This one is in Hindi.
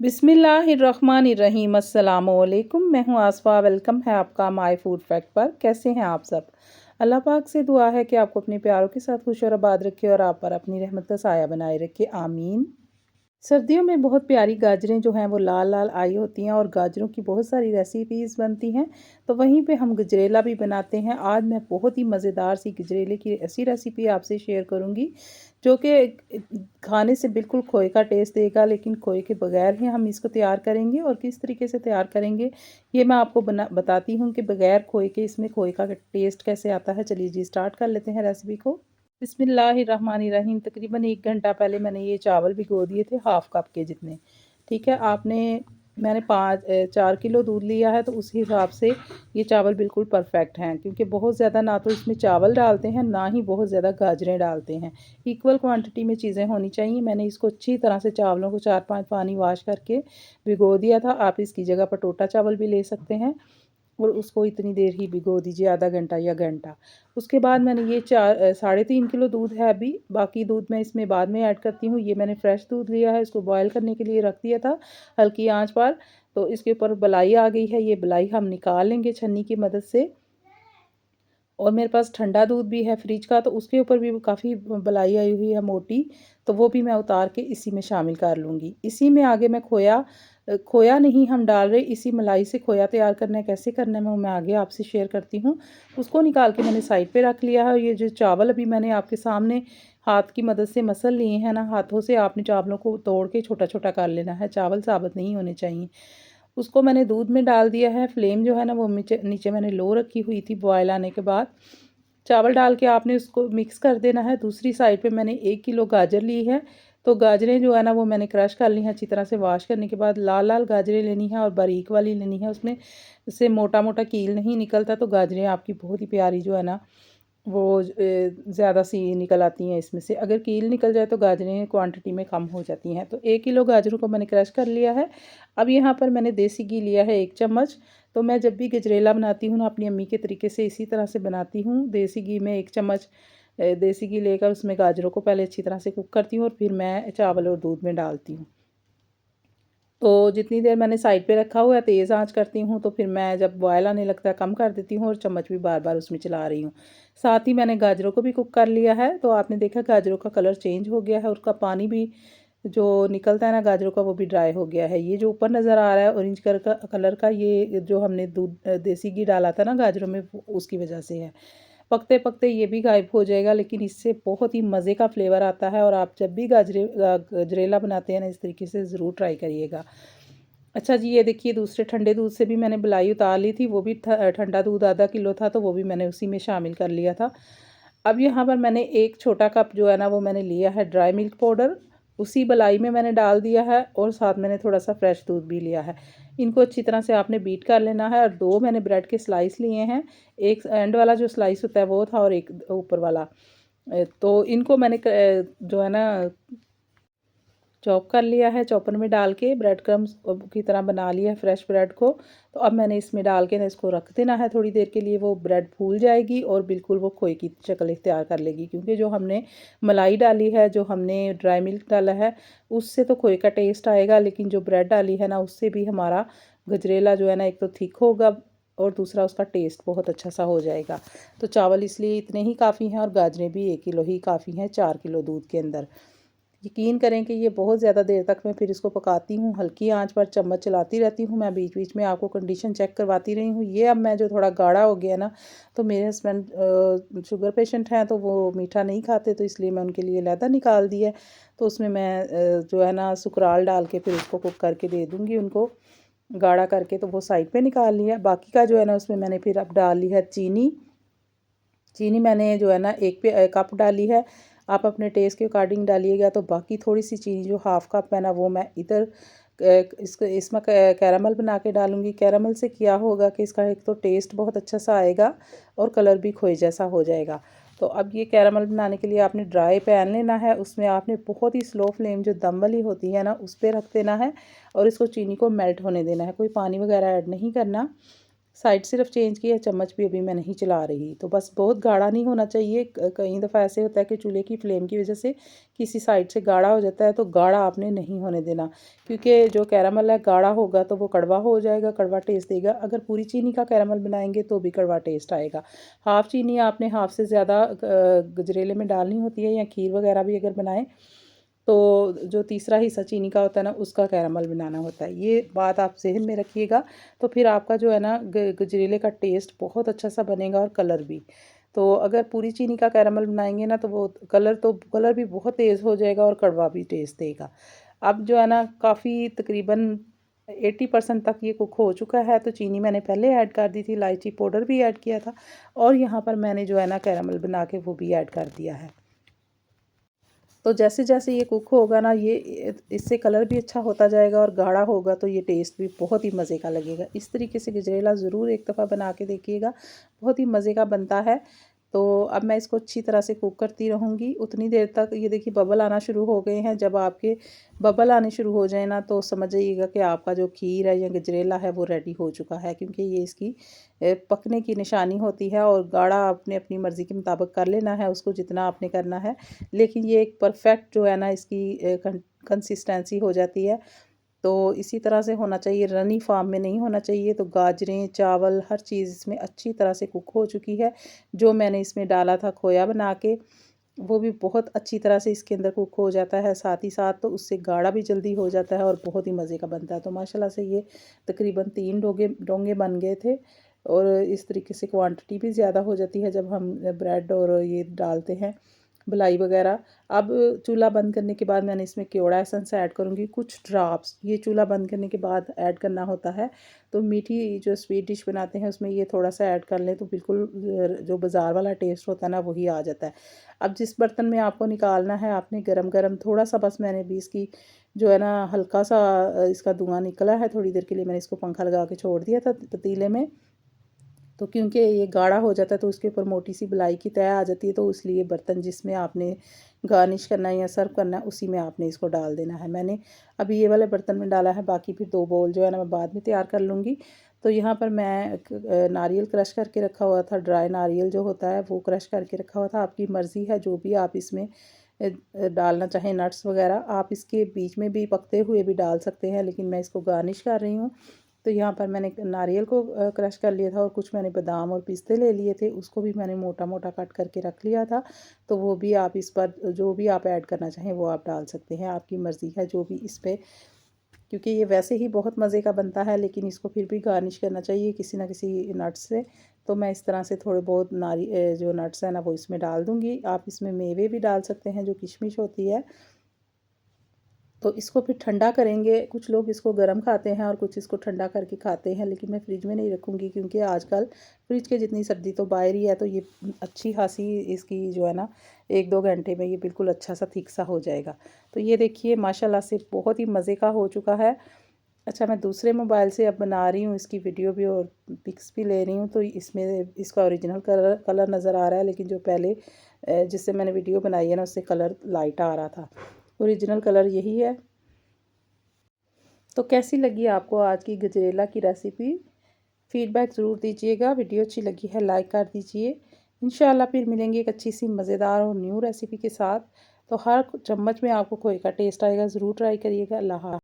बिस्मिल्लाहिर्रहमानिर्रहीम अस्सलामुअलैकुम। मैं हूँ आसफ़ा। वेलकम है आपका माय फूड फैक्ट पर। कैसे हैं आप सब? अल्लाह पाक से दुआ है कि आपको अपने प्यारों के साथ खुश और आबाद रखे और आप पर अपनी रहमत का साया बनाए रखे, आमीन। सर्दियों में बहुत प्यारी गाजरें जो हैं वो लाल लाल आई होती हैं और गाजरों की बहुत सारी रेसिपीज़ बनती हैं। तो वहीं पे हम गजरेला भी बनाते हैं। आज मैं बहुत ही मज़ेदार सी गजरेले की ऐसी रेसिपी आपसे शेयर करूंगी जो कि खाने से बिल्कुल खोए का टेस्ट देगा, लेकिन खोए के बगैर ही हम इसको तैयार करेंगे। और किस तरीके से तैयार करेंगे ये मैं आपको बताती हूँ कि बगैर खोए के इसमें खोए का टेस्ट कैसे आता है। चलिए जी, स्टार्ट कर लेते हैं रेसिपी को। बिस्मिल्लाहिर्रहमानिर्रहीम। तकरीबन 1 घंटा पहले मैंने ये चावल भिगो दिए थे, हाफ़ कप के जितने। ठीक है, मैंने 4 किलो दूध लिया है, तो उस हिसाब से ये चावल बिल्कुल परफेक्ट हैं, क्योंकि बहुत ज़्यादा ना तो इसमें चावल डालते हैं, ना ही बहुत ज़्यादा गाजरें डालते हैं। इक्वल क्वांटिटी में चीज़ें होनी चाहिए। मैंने इसको अच्छी तरह से चावलों को 4-5 पानी वॉश करके भिगो दिया था। आप इसकी जगह पर टोटा चावल भी ले सकते हैं और उसको इतनी देर ही भिगो दीजिए, आधा घंटा या घंटा। उसके बाद मैंने ये 3.5 किलो दूध है अभी, बाकी दूध मैं इसमें बाद में ऐड करती हूँ। ये मैंने फ्रेश दूध लिया है, इसको बॉयल करने के लिए रख दिया था हल्की आंच पर। तो इसके ऊपर बलाई आ गई है, ये बलाई हम निकाल लेंगे छन्नी की मदद से। और मेरे पास ठंडा दूध भी है फ्रिज का, तो उसके ऊपर भी काफ़ी बलाई आई हुई है मोटी, तो वो भी मैं उतार के इसी में शामिल कर लूँगी। इसी में आगे मैं खोया नहीं हम डाल रहे, इसी मलाई से खोया तैयार करना है। कैसे करना है वो मैं आगे आपसे शेयर करती हूँ। उसको निकाल के मैंने साइड पे रख लिया है। और ये जो चावल अभी मैंने आपके सामने हाथ की मदद से मसल लिए हैं ना, हाथों से आपने चावलों को तोड़ के छोटा छोटा कर लेना है, चावल साबुत नहीं होने चाहिए। उसको मैंने दूध में डाल दिया है। फ्लेम जो है ना वो नीचे नीचे मैंने लो रखी हुई थी बॉयल आने के बाद। चावल डाल के आपने उसको मिक्स कर देना है। दूसरी साइड पे मैंने 1 किलो गाजर ली है। तो गाजरें जो है ना वो मैंने क्रश कर ली हैं अच्छी तरह से। वॉश करने के बाद लाल लाल गाजरें लेनी है और बारीक वाली लेनी है। उसमें से मोटा मोटा कील नहीं निकलता, तो गाजरें आपकी बहुत ही प्यारी जो है ना वो ज़्यादा सी निकल आती हैं इसमें से। अगर कील निकल जाए तो गाजरें क्वांटिटी में कम हो जाती हैं। तो 1 किलो गाजरों को मैंने क्रश कर लिया है। अब यहाँ पर मैंने देसी घी लिया है 1 चम्मच। तो मैं जब भी गजरेला बनाती हूँ ना, अपनी अम्मी के तरीके से इसी तरह से बनाती हूँ। देसी घी में 1 चम्मच देसी घी लेकर उसमें गाजरों को पहले अच्छी तरह से कुक करती हूँ और फिर मैं चावल और दूध में डालती हूँ। तो जितनी देर मैंने साइड पे रखा हुआ है तेज़ आंच करती हूँ, तो फिर मैं जब बॉयल आने लगता है कम कर देती हूँ और चम्मच भी बार बार उसमें चला रही हूँ। साथ ही मैंने गाजरों को भी कुक कर लिया है। तो आपने देखा गाजरों का कलर चेंज हो गया है, उसका पानी भी जो निकलता है ना गाजरों का वो भी ड्राई हो गया है। ये जो ऊपर नज़र आ रहा है ऑरेंज कलर का, ये जो हमने दूध देसी घी डाला था ना गाजरों में, उसकी वजह से है। पकते पकते ये भी गायब हो जाएगा, लेकिन इससे बहुत ही मज़े का फ्लेवर आता है। और आप जब भी गजरेला बनाते हैं ना, इस तरीके से ज़रूर ट्राई करिएगा। अच्छा जी, ये देखिए दूसरे ठंडे दूध से भी मैंने बलाई उतार ली थी। वो भी ठंडा दूध आधा किलो था, तो वो भी मैंने उसी में शामिल कर लिया था। अब यहाँ पर मैंने एक छोटा कप जो है ना वो मैंने लिया है ड्राई मिल्क पाउडर, उसी बलाई में मैंने डाल दिया है। और साथ मैंने थोड़ा सा फ्रेश दूध भी लिया है। इनको अच्छी तरह से आपने बीट कर लेना है। और 2 मैंने ब्रेड के स्लाइस लिए हैं। एक एंड वाला जो स्लाइस होता है वो था, और एक ऊपर वाला। तो इनको मैंने जो है ना चॉप कर लिया है, चॉपर में डाल के ब्रेड क्रम्स की तरह बना लिया है फ्रेश ब्रेड को। तो अब मैंने इसमें डाल के ना इसको रख देना है थोड़ी देर के लिए। वो ब्रेड फूल जाएगी और बिल्कुल वो खोए की शक्ल इख्तियार कर लेगी, क्योंकि जो हमने मलाई डाली है, जो हमने ड्राई मिल्क डाला है, उससे तो खोए का टेस्ट आएगा, लेकिन जो ब्रेड डाली है ना उससे भी हमारा गजरेला जो है ना एक तो थिक होगा और दूसरा उसका टेस्ट बहुत अच्छा सा हो जाएगा। तो चावल इसलिए इतने ही काफ़ी हैं और गाजरें भी 1 किलो ही काफ़ी हैं 4 किलो दूध के अंदर। यकीन करें कि ये बहुत ज़्यादा देर तक मैं फिर इसको पकाती हूँ, हल्की आंच पर चम्मच चलाती रहती हूँ। मैं बीच बीच में आपको कंडीशन चेक करवाती रही हूँ। ये अब मैं जो थोड़ा गाढ़ा हो गया ना, तो मेरे हस्बैंड शुगर पेशेंट हैं, तो वो मीठा नहीं खाते, तो इसलिए मैं उनके लिए अलहदा निकाल दी है। तो उसमें मैं जो है ना सुकराल डाल के फिर उसको कुक करके दे दूँगी उनको, गाढ़ा करके। तो वो साइड पे निकाल लिया। बाकी का जो है ना उसमें मैंने फिर अब डाल ली है चीनी। चीनी मैंने जो है ना कप डाली है। आप अपने टेस्ट के अकॉर्डिंग डालिएगा। तो बाकी थोड़ी सी चीनी जो हाफ़ कप है ना, वो मैं इधर इसमें कैरामल बना के डालूँगी। कैरामल से क्या होगा कि इसका एक तो टेस्ट बहुत अच्छा सा आएगा और कलर भी खोए जैसा हो जाएगा। तो अब ये कैरामल बनाने के लिए आपने ड्राई पैन लेना है। उसमें आपने बहुत ही स्लो फ्लेम जो दम वाली होती है ना उस पर रख देना है और इसको चीनी को मेल्ट होने देना है। कोई पानी वगैरह ऐड नहीं करना। साइड सिर्फ चेंज की है, चम्मच भी अभी मैं नहीं चला रही। तो बस बहुत गाढ़ा नहीं होना चाहिए। कई दफ़ा ऐसे होता है कि चूल्हे की फ्लेम की वजह से किसी साइड से गाढ़ा हो जाता है, तो गाढ़ा आपने नहीं होने देना, क्योंकि जो कैरामल है गाढ़ा होगा तो वो कड़वा हो जाएगा, कड़वा टेस्ट देगा। अगर पूरी चीनी का कैरामल बनाएंगे तो भी कड़वा टेस्ट आएगा। हाफ़ चीनी आपने हाफ़ से ज़्यादा गजरेले में डालनी होती है, या खीर वगैरह भी अगर बनाएं तो जो तीसरा हिस्सा चीनी का होता है ना, उसका कैरामल बनाना होता है। ये बात आप ज़हन में रखिएगा, तो फिर आपका जो है ना गजरेले का टेस्ट बहुत अच्छा सा बनेगा, और कलर भी। तो अगर पूरी चीनी का कैरामल बनाएंगे ना, तो वो कलर भी बहुत तेज़ हो जाएगा और कड़वा भी टेस्ट देगा। अब जो है ना, काफ़ी तकरीबन 80% तक ये कुक हो चुका है। तो चीनी मैंने पहले ऐड कर दी थी, इलायची पाउडर भी ऐड किया था, और यहाँ पर मैंने जो है ना कैरामल बना के वो भी ऐड कर दिया है। तो जैसे जैसे ये कुक होगा ना, ये इससे कलर भी अच्छा होता जाएगा, और गाढ़ा होगा तो ये टेस्ट भी बहुत ही मज़े का लगेगा। इस तरीके से गजरेला ज़रूर एक दफ़ा बना के देखिएगा, बहुत ही मज़े का बनता है। तो अब मैं इसको अच्छी तरह से कुक करती रहूँगी उतनी देर तक। ये देखिए बबल आना शुरू हो गए हैं। जब आपके बबल आने शुरू हो जाए ना, तो समझ जाइएगा कि आपका जो खीर है या गजरेला है वो रेडी हो चुका है, क्योंकि ये इसकी पकने की निशानी होती है। और गाढ़ा आपने अपनी मर्ज़ी के मुताबिक कर लेना है उसको, जितना आपने करना है। लेकिन ये एक परफेक्ट जो है ना इसकी कंसिस्टेंसी हो जाती है। तो इसी तरह से होना चाहिए, रनी फार्म में नहीं होना चाहिए। तो गाजरें, चावल, हर चीज़ इसमें अच्छी तरह से कुक हो चुकी है। जो मैंने इसमें डाला था खोया बना के, वो भी बहुत अच्छी तरह से इसके अंदर कुक हो जाता है। साथ ही साथ तो उससे गाढ़ा भी जल्दी हो जाता है, और बहुत ही मज़े का बनता है। तो माशाल्लाह से ये तकरीबन 3 डोंगे बन गए थे। और इस तरीके से क्वांटिटी भी ज़्यादा हो जाती है जब हम ब्रेड और ये डालते हैं, मलाई वगैरह। अब चूल्हा बंद करने के बाद मैंने इसमें केवड़ा एसेंस ऐड करूँगी, कुछ ड्रॉप्स। ये चूल्हा बंद करने के बाद ऐड करना होता है। तो मीठी जो स्वीट डिश बनाते हैं उसमें ये थोड़ा सा ऐड कर लें, तो बिल्कुल जो बाज़ार वाला टेस्ट होता है ना, वही आ जाता है। अब जिस बर्तन में आपको निकालना है, आपने गरम गरम थोड़ा सा, बस मैंने भी इसकी जो है ना हल्का सा इसका धुआं निकला है, थोड़ी देर के लिए मैंने इसको पंखा लगा के छोड़ दिया था पतीले में। तो क्योंकि ये गाढ़ा हो जाता है तो उसके ऊपर मोटी सी बलाई की तय आ जाती है, तो इसलिए बर्तन जिसमें आपने गार्निश करना है या सर्व करना है, उसी में आपने इसको डाल देना है। मैंने अभी ये वाले बर्तन में डाला है, बाकी फिर 2 बाउल जो है ना मैं बाद में तैयार कर लूँगी। तो यहाँ पर मैं नारियल क्रश करके रखा हुआ था, ड्राई नारियल जो होता है वो क्रश करके रखा हुआ था। आपकी मर्ज़ी है जो भी आप इसमें डालना चाहें, नट्स वगैरह आप इसके बीच में भी पकते हुए भी डाल सकते हैं, लेकिन मैं इसको गार्निश कर रही हूँ। तो यहाँ पर मैंने नारियल को क्रश कर लिया था, और कुछ मैंने बादाम और पिस्ते ले लिए थे, उसको भी मैंने मोटा मोटा कट करके रख लिया था। तो वो भी आप इस पर जो भी आप ऐड करना चाहें वो आप डाल सकते हैं, आपकी मर्ज़ी है जो भी इस पर। क्योंकि ये वैसे ही बहुत मज़े का बनता है, लेकिन इसको फिर भी गार्निश करना चाहिए किसी ना किसी नट्स से। तो मैं इस तरह से थोड़े बहुत जो नट्स हैं ना वो इसमें डाल दूँगी। आप इसमें मेवे भी डाल सकते हैं, जो किशमिश होती है। तो इसको फिर ठंडा करेंगे। कुछ लोग इसको गर्म खाते हैं और कुछ इसको ठंडा करके खाते हैं, लेकिन मैं फ्रिज में नहीं रखूँगी, क्योंकि आजकल फ्रिज के जितनी सर्दी तो बाहर ही है। तो ये अच्छी खासी इसकी जो है ना 1-2 घंटे में ये बिल्कुल अच्छा सा थिक सा हो जाएगा। तो ये देखिए माशाल्लाह से बहुत ही मज़े का हो चुका है। अच्छा, मैं दूसरे मोबाइल से अब बना रही हूँ, इसकी वीडियो भी और पिक्स भी ले रही हूँ। तो इसमें इसका ओरिजिनल कलर नज़र आ रहा है, लेकिन जो पहले जिससे मैंने वीडियो बनाई है ना, उससे कलर लाइट आ रहा था। ओरिजिनल कलर यही है। तो कैसी लगी आपको आज की गजरेला की रेसिपी? फीडबैक ज़रूर दीजिएगा। वीडियो अच्छी लगी है लाइक कर दीजिए। इंशाल्लाह फिर मिलेंगे एक अच्छी सी मज़ेदार और न्यू रेसिपी के साथ। तो हर चम्मच में आपको खोए का टेस्ट आएगा, ज़रूर ट्राई करिएगा। अल्लाह हाफ़िज़।